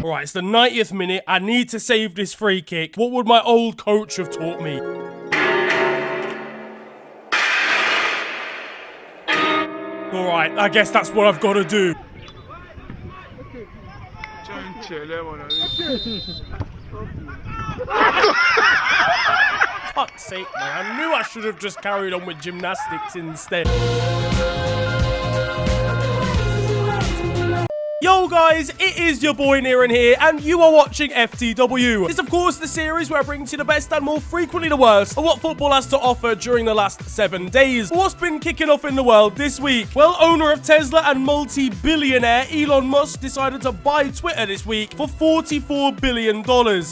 Alright, it's the 90th minute. I need to save this free kick. What would my old coach have taught me? Alright, I guess that's what I've got to do. Fuck's sake, man. I knew I should have just carried on with gymnastics instead. Yo guys, it is your boy Niran here, and you are watching FTW. This, of course, the series where I bring to you the best and more frequently the worst of what football has to offer during the last 7 days. What's been kicking off in the world this week? Well, owner of Tesla and multi-billionaire Elon Musk decided to buy Twitter this week for $44 billion.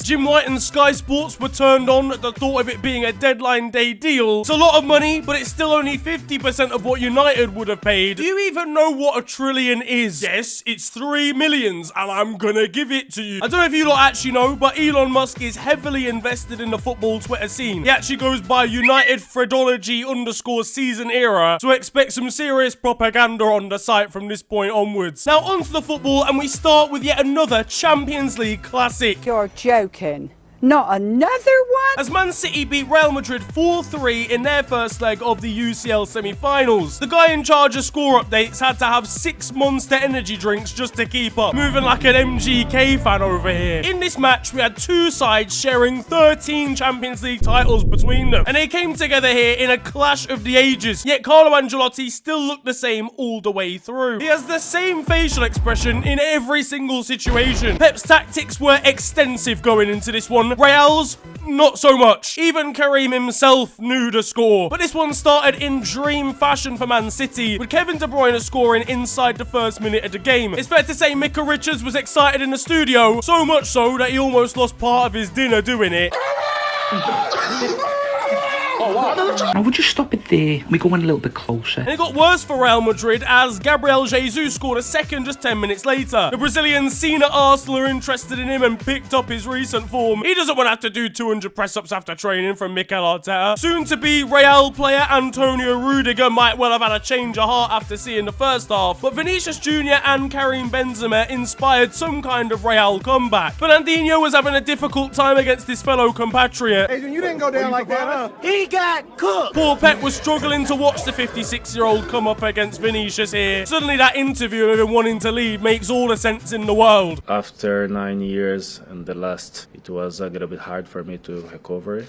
Jim White and Sky Sports were turned on at the thought of it being a deadline day deal. It's a lot of money, but it's still only 50% of what United would have paid. Do you even know what a trillion is? Yes, it's 3 millions, and I'm gonna give it to you. I don't know if you lot actually know, but Elon Musk is heavily invested in the football Twitter scene. He actually goes by United Fredology _season era, so expect some serious propaganda on the site from this point onwards. Now onto the football, and we start with yet another Champions League classic. You're joking. Not another one? As Man City beat Real Madrid 4-3 in their first leg of the UCL semi-finals. The guy in charge of score updates had to have 6 Monster energy drinks just to keep up. Moving like an MGK fan over here. In this match, we had two sides sharing 13 Champions League titles between them. And they came together here in a clash of the ages. Yet Carlo Ancelotti still looked the same all the way through. He has the same facial expression in every single situation. Pep's tactics were extensive going into this one. Royale's, not so much. Even Karim himself knew the score. But this one started in dream fashion for Man City, with Kevin De Bruyne scoring inside the first minute of the game. It's fair to say Micah Richards was excited in the studio, so much so that he almost lost part of his dinner doing it. Now, would you stop it there? We go in a little bit closer. And it got worse for Real Madrid as Gabriel Jesus scored a second just 10 minutes later. The Brazilian's seen that Arsenal are interested in him and picked up his recent form. He doesn't want to have to do 200 press-ups after training from Mikel Arteta. Soon-to-be Real player Antonio Rudiger might well have had a change of heart after seeing the first half, but Vinicius Jr. and Karim Benzema inspired some kind of Real comeback. Fernandinho was having a difficult time against his fellow compatriot. Adrian, you didn't go down like that, huh? He got cooked. Poor Pep was struggling to watch the 56-year-old come up against Vinicius here. Suddenly that interview of him wanting to leave makes all the sense in the world. After 9 years and the last, it was a little bit hard for me to recover.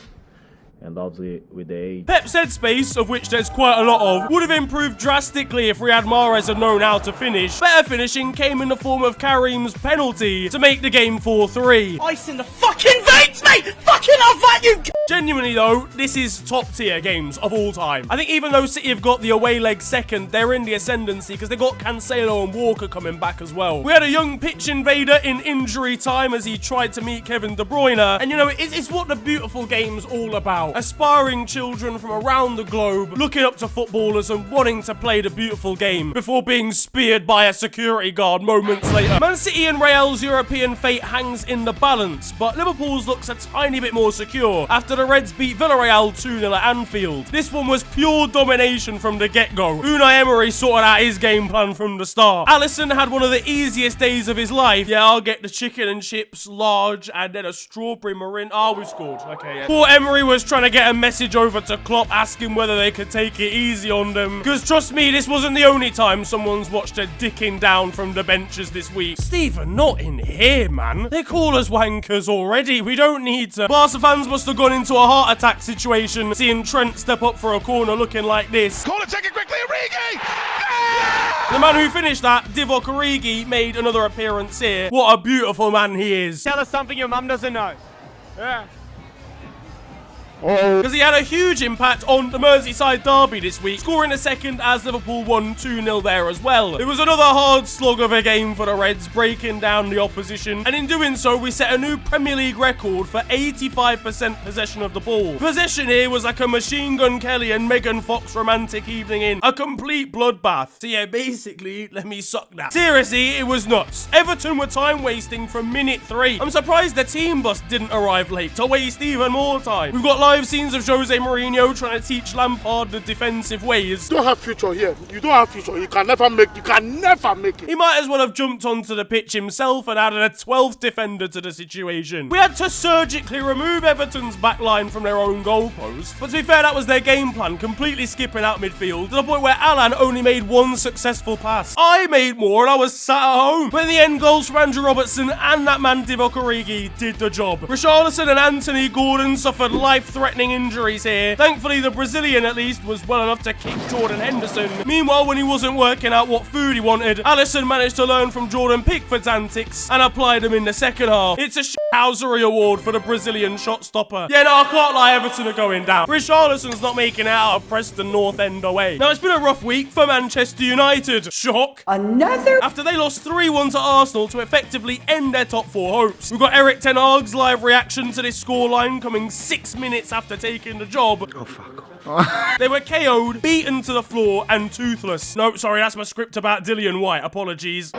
And obviously with the age. Pep's headspace, of which there's quite a lot of, would have improved drastically if Riyad Mahrez had known how to finish. Better finishing came in the form of Karim's penalty to make the game 4-3. Ice in the fucking veins, mate! Fucking off that, you Genuinely though, this is top tier games of all time. I think even though City have got the away leg second, they're in the ascendancy because they've got Cancelo and Walker coming back as well. We had a young pitch invader in injury time as he tried to meet Kevin De Bruyne. And you know, it's what the beautiful game's all about. Aspiring children from around the globe looking up to footballers and wanting to play the beautiful game before being speared by a security guard moments later. Man City and Real's European fate hangs in the balance, but Liverpool's looks a tiny bit more secure after the Reds beat Villarreal 2-0 at Anfield. This one was pure domination from the get-go. Unai Emery sorted out his game plan from the start. Alisson had one of the easiest days of his life. Yeah, I'll get the chicken and chips large and then a strawberry marin. Oh, we scored. Okay, yeah. Poor Emery was trying to get a message over to Klopp asking whether they could take it easy on them. Because trust me, this wasn't the only time someone's watched a dicking down from the benches this week. Stephen, not in here, man. They call us wankers already. We don't need to. Barca fans must have gone into a heart attack situation seeing Trent step up for a corner looking like this. Corner taken quickly, Origi! The man who finished that, Divock Origi, made another appearance here. What a beautiful man he is. Tell us something your mum doesn't know. Yeah. Because he had a huge impact on the Merseyside derby this week, scoring a second as Liverpool won 2-0 there as well. It was another hard slog of a game for the Reds, breaking down the opposition, and in doing so, we set a new Premier League record for 85% possession of the ball. Possession here was like a Machine Gun Kelly and Megan Fox romantic evening in a complete bloodbath. So yeah, basically, let me suck that. Seriously, it was nuts. Everton were time wasting from minute 3. I'm surprised the team bus didn't arrive late to waste even more time. We've got live scenes of Jose Mourinho trying to teach Lampard the defensive ways. You don't have future here. You don't have future. You can never make it. He might as well have jumped onto the pitch himself and added a 12th defender to the situation. We had to surgically remove Everton's backline from their own goalpost. But to be fair, that was their game plan, completely skipping out midfield to the point where Alan only made one successful pass. I made more and I was sat at home. But in the end, goals from Andrew Robertson and that man Divock Origi did the job. Richarlison and Anthony Gordon suffered life-threatening injuries here. Thankfully, the Brazilian at least was well enough to kick Jordan Henderson. Meanwhile, when he wasn't working out what food he wanted, Alisson managed to learn from Jordan Pickford's antics and applied them in the second half. It's a shithousery award for the Brazilian shot stopper. Yeah, no, I can't lie, Everton are going down. Richarlison's not making it out of Preston North End away. Now, it's been a rough week for Manchester United. Shock. Another? After they lost 3-1 to Arsenal to effectively end their top 4 hopes. We've got Eric Ten Hag's live reaction to this scoreline coming 6 minutes after taking the job. Oh, fuck. They were KO'd, beaten to the floor, and toothless. No, sorry, that's my script about Dillian White. Apologies.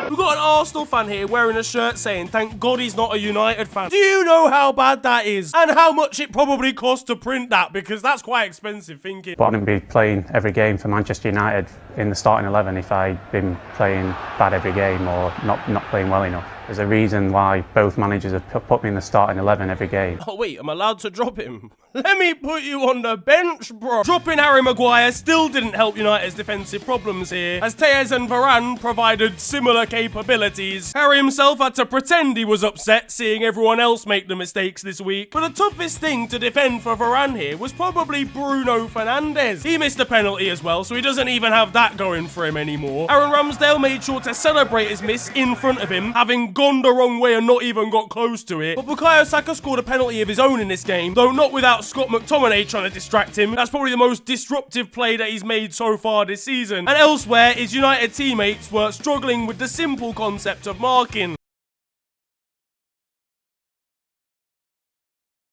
We've got an Arsenal fan here wearing a shirt saying, thank God he's not a United fan. Do you know how bad that is? And how much it probably costs to print that? Because that's quite expensive thinking. But I wouldn't be playing every game for Manchester United in the starting 11 if I'd been playing bad every game or not playing well enough. There's a reason why both managers have put me in the starting 11 every game. Oh wait, I'm allowed to drop him? Let me put you on the bench, bro. Dropping Harry Maguire still didn't help United's defensive problems here, as Tejes and Varane provided similar capabilities. Harry himself had to pretend he was upset seeing everyone else make the mistakes this week. But the toughest thing to defend for Varane here was probably Bruno Fernandes. He missed a penalty as well, so he doesn't even have that going for him anymore. Aaron Ramsdale made sure to celebrate his miss in front of him, having gone the wrong way and not even got close to it. But Bukayo Saka scored a penalty of his own in this game, though not without Scott McTominay trying to distract him. That's probably the most disruptive play that he's made so far this season. And elsewhere, his United teammates were struggling with the simple concept of marking.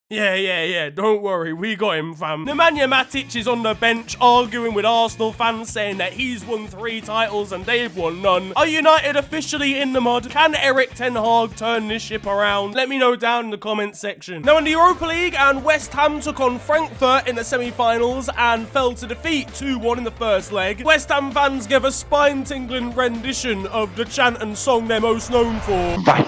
Yeah, don't worry, we got him, fam. Nemanja Matic is on the bench arguing with Arsenal fans saying that he's won 3 titles and they've won none. Are United officially in the mud? Can Eric Ten Hag turn this ship around? Let me know down in the comments section. Now in the Europa League, and West Ham took on Frankfurt in the semi-finals and fell to defeat 2-1 in the first leg. West Ham fans gave a spine-tingling rendition of the chant and song they're most known for. Right,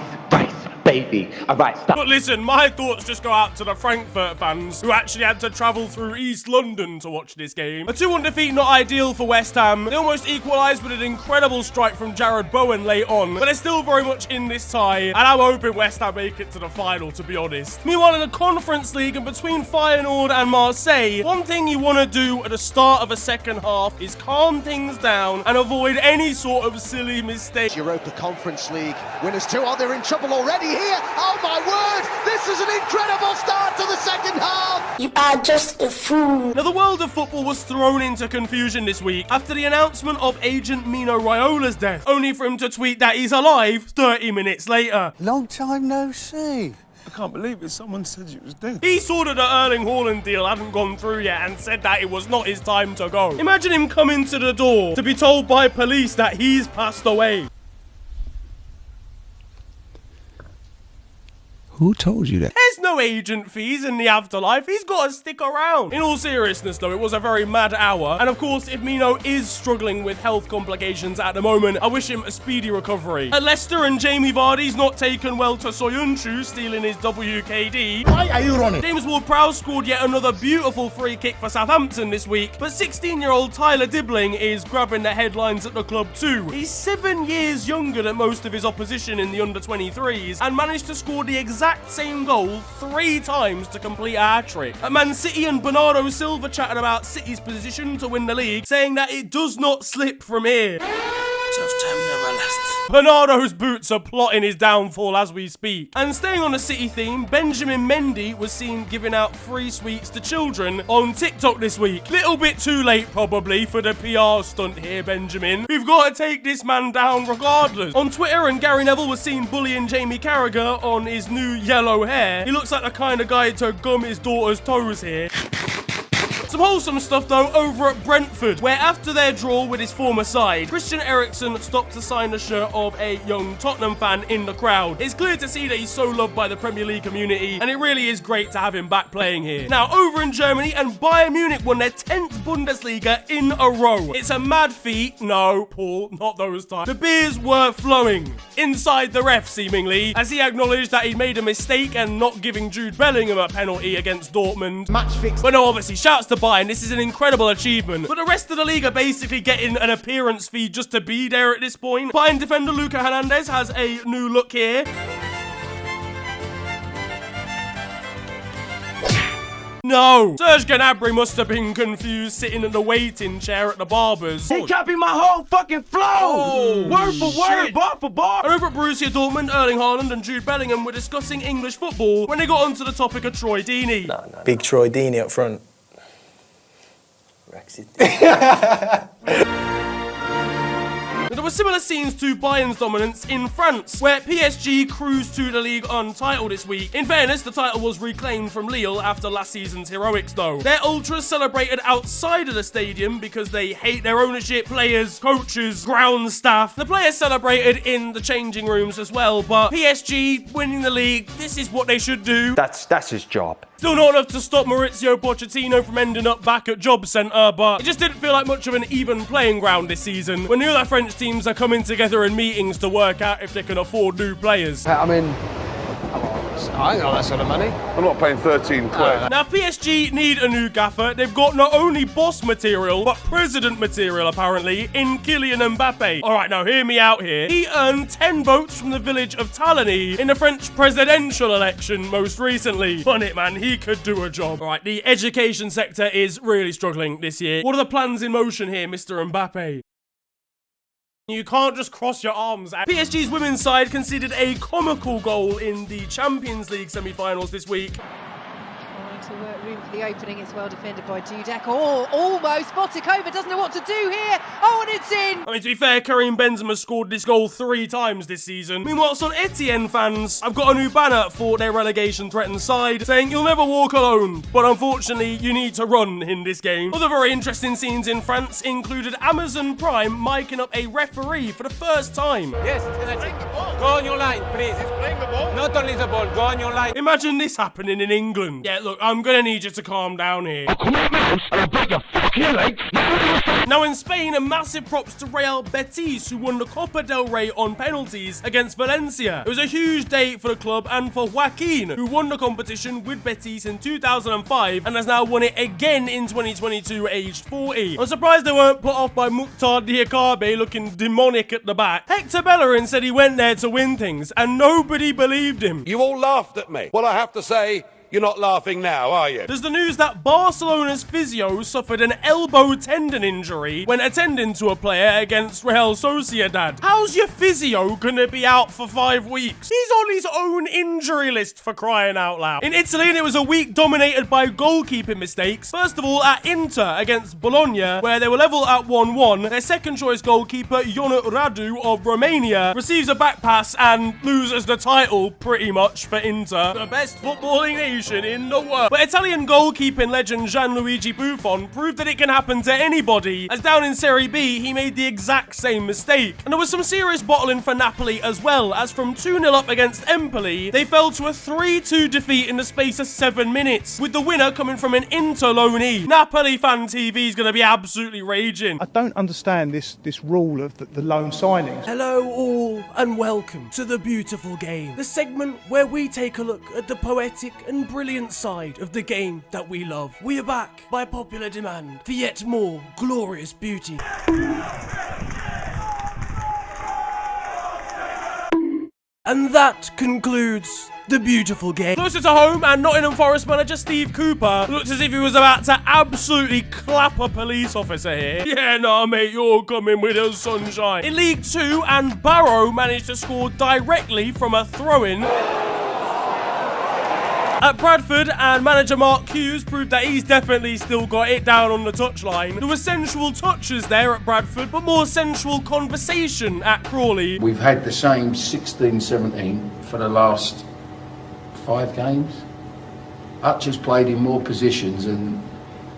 baby. All right, stop. But listen, my thoughts just go out to the Frankfurt fans who actually had to travel through East London to watch this game. A 2-1 defeat not ideal for West Ham. They almost equalised with an incredible strike from Jared Bowen late on, but they're still very much in this tie, and I'm hoping West Ham make it to the final, to be honest. Meanwhile, in the Conference League and between Feyenoord and Marseille, one thing you want to do at the start of a second half is calm things down and avoid any sort of silly mistake. Europa Conference League winners 2-0, they're in trouble already here. Oh my word, this is an incredible start to the second half. You are just a fool. Now the world of football was thrown into confusion this week after the announcement of agent Mino Raiola's death, only for him to tweet that he's alive 30 minutes later. Long time no see. I can't believe it. Someone said you was dead. He saw that the Erling Haaland deal hadn't gone through yet and said that it was not his time to go. Imagine him coming to the door to be told by police that he's passed away. Who told you that? There's no agent fees in the afterlife. He's got to stick around. In all seriousness, though, it was a very mad hour. And of course, if Mino is struggling with health complications at the moment, I wish him a speedy recovery. At Leicester, and Jamie Vardy's not taken well to Soyuncu stealing his WKD. Why are you running? James Ward-Prowse scored yet another beautiful free kick for Southampton this week. But 16-year-old Tyler Dibbling is grabbing the headlines at the club too. He's 7 years younger than most of his opposition in the under-23s and managed to score the exact same goal 3 times to complete a hat-trick. At Man City, and Bernardo Silva chatted about City's position to win the league, saying that it does not slip from here. Tough time never lasts. Bernardo's boots are plotting his downfall as we speak. And staying on the City theme, Benjamin Mendy was seen giving out free sweets to children on TikTok this week. Little bit too late probably for the PR stunt here, Benjamin. We've got to take this man down regardless. On Twitter, and Gary Neville was seen bullying Jamie Carragher on his new yellow hair. He looks like the kind of guy to gum his daughter's toes here. Some wholesome stuff though over at Brentford, where after their draw with his former side, Christian Eriksen stopped to sign the shirt of a young Tottenham fan in the crowd. It's clear to see that he's so loved by the Premier League community, and it really is great to have him back playing here. Now, over in Germany, and Bayern Munich won their 10th Bundesliga in a row. It's a mad feat. No, Paul, not those times. The beers were flowing inside the ref, seemingly, as he acknowledged that he'd made a mistake and not giving Jude Bellingham a penalty against Dortmund. Match fixed. But no, obviously, shouts to Bayern. This is an incredible achievement. But the rest of the league are basically getting an appearance fee just to be there at this point. Bayern defender Luca Hernandez has a new look here. No! Serge Gnabry must have been confused sitting in the waiting chair at the barber's. He copied my whole fucking flow! Oh, word for word, bar for bar! And over at Borussia Dortmund, Erling Haaland and Jude Bellingham were discussing English football when they got onto the topic of Troy Deeney. No. Big Troy Deeney up front. Brexit. There were similar scenes to Bayern's dominance in France, where PSG cruised to the Ligue 1 title this week. In fairness, the title was reclaimed from Lille after last season's heroics though. Their ultras celebrated outside of the stadium because they hate their ownership, players, coaches, ground staff. The players celebrated in the changing rooms as well, but PSG winning the league, this is what they should do. That's his job. Still not enough to stop Maurizio Pochettino from ending up back at Job Centre, but it just didn't feel like much of an even playing ground this season, when the other French teams are coming together in meetings to work out if they can afford new players. I mean, I ain't got that sort of money. I'm not paying 13 quid. Now, PSG need a new gaffer. They've got not only boss material, but president material, apparently, in Kylian Mbappe. All right, now hear me out here. He earned 10 votes from the village of Talagny in the French presidential election most recently. Fun it, man. He could do a job. All right, the education sector is really struggling this year. What are the plans in motion here, Mr. Mbappe? You can't just cross your arms. PSG's women's side conceded a comical goal in the Champions League semi-finals this week. To work room for the opening, it's well defended by Dudek. Oh, almost. Botikova doesn't know what to do here. Oh, and it's in. I mean, to be fair, Karim Benzema scored this goal 3 times this season. Meanwhile, some Etienne fans have got a new banner for their relegation-threatened side, saying you'll never walk alone, but unfortunately, you need to run in this game. Other very interesting scenes in France included Amazon Prime miking up a referee for the first time. Yes, go on your line, please. He's playing the ball. Not only the ball, go on your line. Imagine this happening in England. Yeah, look, I'm gonna need you to calm down here. Now in Spain, a massive props to Real Betis, who won the Copa del Rey on penalties against Valencia. It was a huge day for the club and for Joaquin, who won the competition with Betis in 2005 and has now won it again in 2022, aged 40. I'm surprised they weren't put off by Mukhtar Diakabe looking demonic at the back. Hector Bellerin said he went there to win things, and nobody believed him. You all laughed at me. Well, I have to say, you're not laughing now, are you? There's the news that Barcelona's physio suffered an elbow tendon injury when attending to a player against Real Sociedad. How's your physio gonna be out for 5 weeks? He's on his own injury list, for crying out loud. In Italy, it was a week dominated by goalkeeping mistakes. First of all, at Inter against Bologna, where they were level at 1-1, their second choice goalkeeper, Ionut Radu of Romania, receives a back pass and loses the title, pretty much, for Inter. The best footballing nation in the world. But Italian goalkeeping legend Gianluigi Buffon proved that it can happen to anybody, as down in Serie B, he made the exact same mistake. And there was some serious bottling for Napoli as well, as from 2-0 up against Empoli, they fell to a 3-2 defeat in the space of 7 minutes, with the winner coming from an Inter loanee. Napoli fan TV is going to be absolutely raging. I don't understand this rule of the loan signings. Hello all, and welcome to The Beautiful Game, the segment where we take a look at the poetic and brilliant side of the game that we love. We are back by popular demand for yet more glorious beauty. And that concludes The Beautiful Game. Closer to home, and Nottingham Forest manager Steve Cooper looked as if he was about to absolutely clap a police officer here. Yeah, nah, mate, you're coming with the sunshine. In League 2, and Barrow managed to score directly from a throw-in. At Bradford, and manager Mark Hughes proved that he's definitely still got it down on the touchline. There were sensual touches there at Bradford, but more sensual conversation at Crawley. We've had the same 16-17 for the last 5 games. Hutch has played in more positions and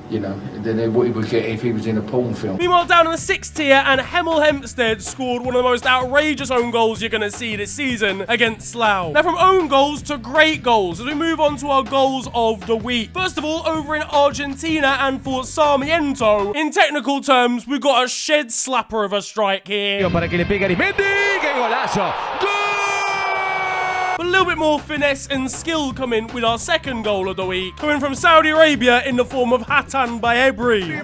you know, than what he would get if he was in a porn film. Meanwhile, down in the 6th tier, and Hemel Hempstead scored one of the most outrageous own goals you're going to see this season against Slough. Now, from own goals to great goals, as we move on to our goals of the week. First of all, over in Argentina and for Sarmiento, in technical terms, we've got a shed slapper of a strike here. But a little bit more finesse and skill coming with our second goal of the week, coming from Saudi Arabia in the form of Hatan Bayebri.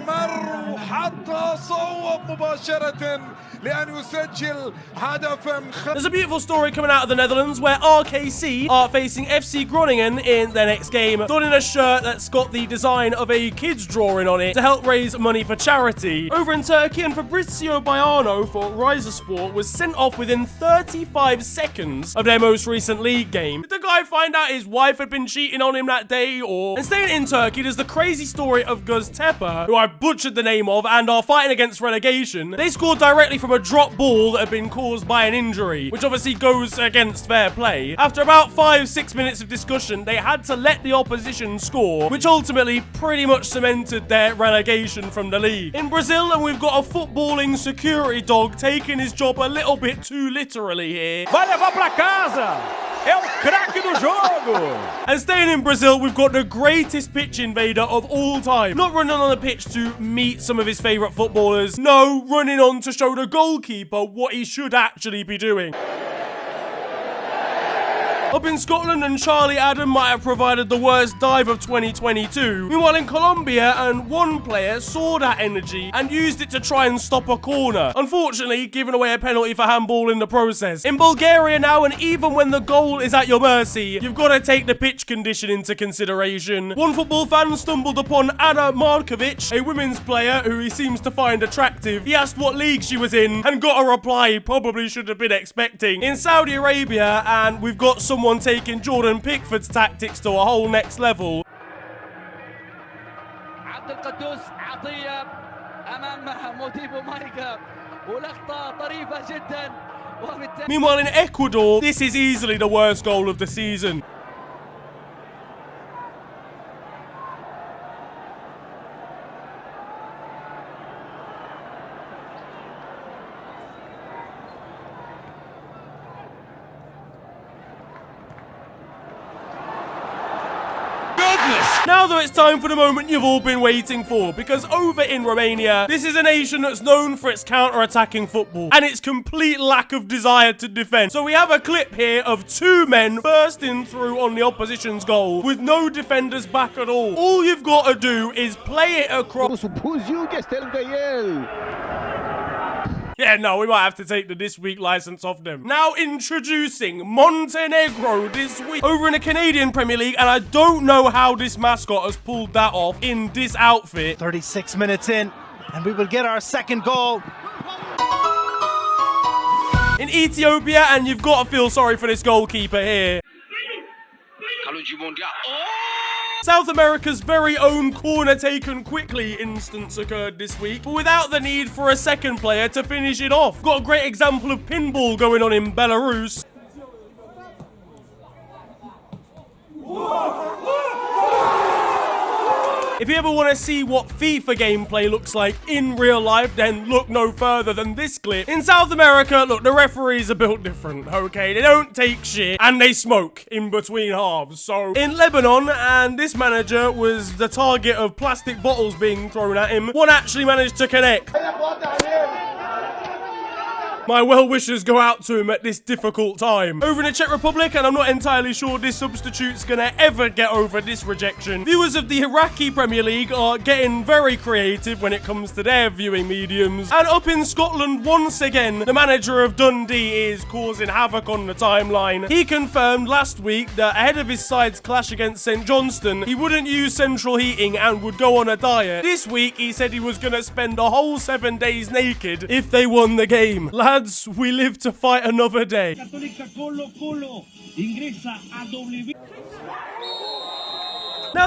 There's a beautiful story coming out of the Netherlands where RKC are facing FC Groningen in their next game, donning a shirt that's got the design of a kid's drawing on it to help raise money for charity. Over in Turkey, and Fabrizio Baiano for Risersport was sent off within 35 seconds of their most recent league game. Did the guy find out his wife had been cheating on him that day, or? And staying in Turkey, there's the crazy story of Göztepe, who I butchered the name of and are fighting against relegation. They scored directly from a drop ball that had been caused by an injury, which obviously goes against fair play. After about 5-6 minutes of discussion, they had to let the opposition score, which ultimately pretty much cemented their relegation from the league. In Brazil, and we've got a footballing security dog taking his job a little bit too literally here. Vai levar pra casa! É o craque do jogo! And staying in Brazil, we've got the greatest pitch invader of all time. Not running on the pitch to meet some of his favourite footballers. No, running on to show the goalkeeper what he should actually be doing. Up in Scotland, and Charlie Adam might have provided the worst dive of 2022. Meanwhile, in Colombia, and one player saw that energy and used it to try and stop a corner. Unfortunately, giving away a penalty for handball in the process. In Bulgaria now, and even when the goal is at your mercy, you've got to take the pitch condition into consideration. One football fan stumbled upon Anna Markovic, a women's player who he seems to find attractive. He asked what league she was in and got a reply he probably should have been expecting. In Saudi Arabia, and we've got someone taking Jordan Pickford's tactics to a whole next level. Meanwhile, in Ecuador, this is easily the worst goal of the season. Now though, it's time for the moment you've all been waiting for, because over in Romania, this is a nation that's known for its counter-attacking football and its complete lack of desire to defend. So we have a clip here of two men bursting through on the opposition's goal with no defenders back at all. All you've got to do is play it across. Yeah, no, we might have to take the This Week license off them. Now introducing Montenegro this week over in the Canadian Premier League, and I don't know how this mascot has pulled that off in this outfit. 36 minutes in, and we will get our second goal. In Ethiopia, and you've got to feel sorry for this goalkeeper here. South America's very own corner taken quickly instance occurred this week, but without the need for a second player to finish it off. Got a great example of pinball going on in Belarus. If you ever want to see what FIFA gameplay looks like in real life, then look no further than this clip. In South America, look, the referees are built different, okay? They don't take shit, and they smoke in between halves. So, in Lebanon, and this manager was the target of plastic bottles being thrown at him, one actually managed to connect. My well-wishes go out to him at this difficult time. Over in the Czech Republic, and I'm not entirely sure this substitute's gonna ever get over this rejection, viewers of the Iraqi Premier League are getting very creative when it comes to their viewing mediums. And up in Scotland, once again, the manager of Dundee is causing havoc on the timeline. He confirmed last week that ahead of his side's clash against St Johnstone, he wouldn't use central heating and would go on a diet. This week, he said he was gonna spend a whole 7 days naked if they won the game. Lads, we live to fight another day. Now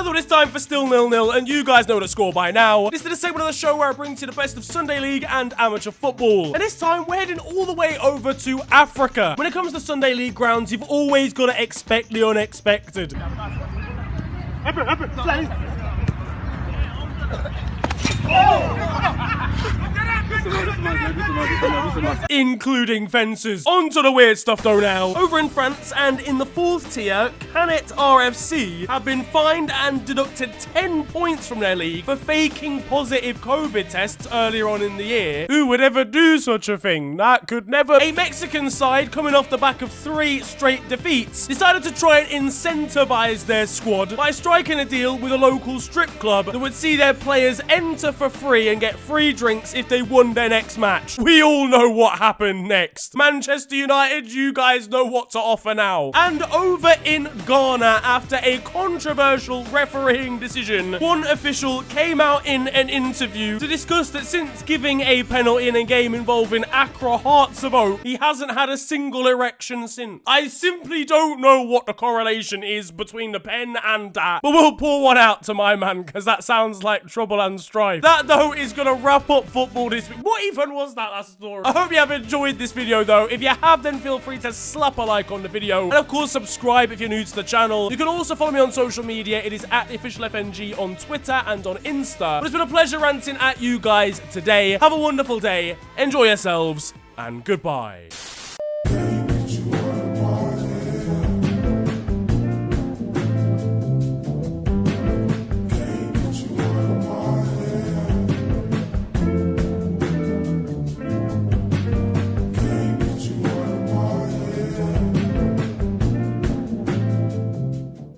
that it's time for Still 0-0, and you guys know the score by now, this is the segment of the show where I bring to you the best of Sunday League and amateur football. And this time, we're heading all the way over to Africa. When it comes to Sunday League grounds, you've always got to expect the unexpected. including fences. On to the weird stuff though now. Over in France and in the 4th tier, Penate RFC have been fined and deducted 10 points from their league for faking positive COVID tests earlier on in the year. Who would ever do such a thing? That could never. A Mexican side coming off the back of 3 straight defeats decided to try and incentivize their squad by striking a deal with a local strip club that would see their players enter for free and get free drinks if they won their next match. We all know what happened next. Manchester United, you guys know what to offer now. And over in Ghana, after a controversial refereeing decision, one official came out in an interview to discuss that since giving a penalty in a game involving Accra Hearts of Oak, he hasn't had a single erection since. I simply don't know what the correlation is between the pen and that, but we'll pour one out to my man, because that sounds like trouble and strife. That, though, is gonna wrap up football this week. What even was that story? I hope you have enjoyed this video, though. If you have, then feel free to slap a like on the video, and of course, subscribe if you're new to the channel. You can also follow me on social media. It is at @officialfng on Twitter and on Insta. But it's been a pleasure ranting at you guys today. Have a wonderful day, enjoy yourselves, and goodbye.